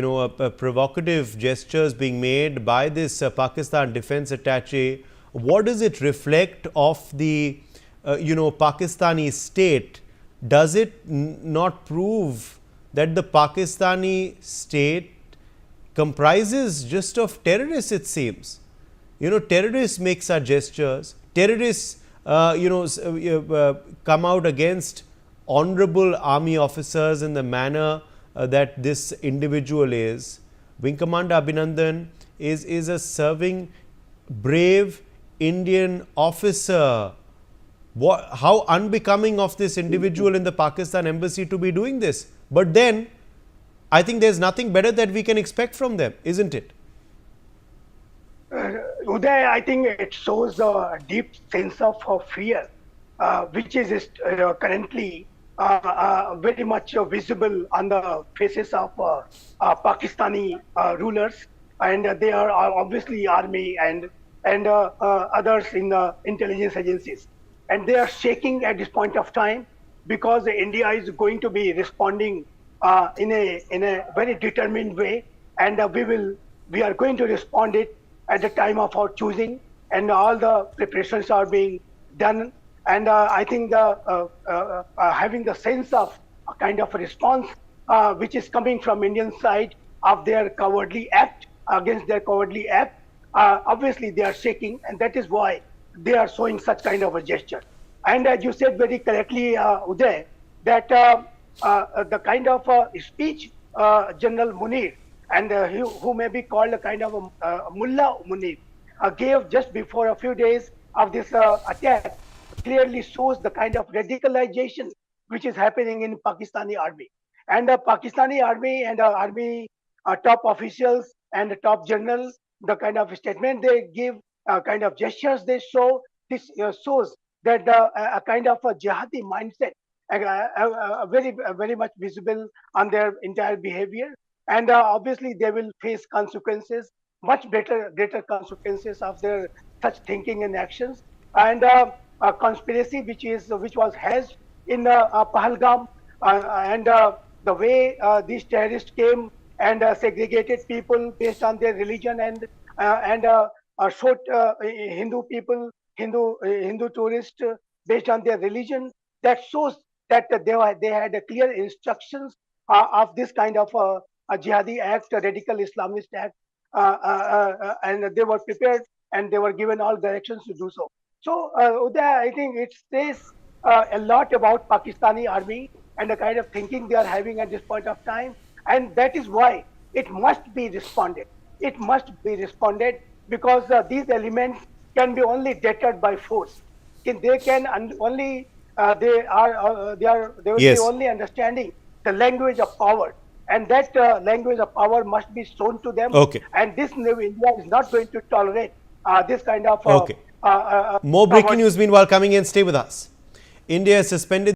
provocative gestures being made by this Pakistan defense attache, what does it reflect of the, Pakistani state? Does it not prove that the Pakistani state comprises just of terrorists, it seems? Terrorists make such gestures. Terrorists, come out against honorable army officers in the manner that this individual is. Wing Commander Abhinandan is a serving, brave Indian officer. How unbecoming of this individual in the Pakistan embassy to be doing this. But then, I think there's nothing better that we can expect from them, isn't it? Uday, I think it shows a deep sense of fear, which is currently very much visible on the faces of Pakistani rulers, and they are obviously army and others in the intelligence agencies, and they are shaking at this point of time because India is going to be responding in a very determined way, and we are going to respond it at the time of our choosing, and all the preparations are being done. And I think having the sense of a kind of a response which is coming from Indian side of their cowardly act, against their cowardly act, obviously they are shaking, and that is why they are showing such kind of a gesture. And as you said very correctly, Uday, that the kind of speech General Munir, and who may be called a kind of a Mullah Munir, gave just before a few days of this attack, clearly shows the kind of radicalization which is happening in Pakistani army. And the Pakistani army and army top officials and the top generals, the kind of statement they give, kind of gestures they show, this shows that a kind of a jihadi mindset, very much visible on their entire behavior. And obviously they will face consequences, much greater consequences of their such thinking and actions. And a conspiracy which was hatched in Pahalgam, and the way these terrorists came and segregated people based on their religion, and shot Hindu people, Hindu tourists based on their religion. That shows that they had clear instructions of this kind of a jihadi act, a radical Islamist act, and they were prepared and they were given all directions to do so. So, Uday, I think it says a lot about Pakistani army and the kind of thinking they are having at this point of time. And that is why it must be responded. It must be responded because these elements can be only deterred by force. They can only, they will be only understanding the language of power. And that language of power must be shown to them. Okay. And this new India is not going to tolerate this kind of More breaking news meanwhile coming in. Stay with us. India has suspended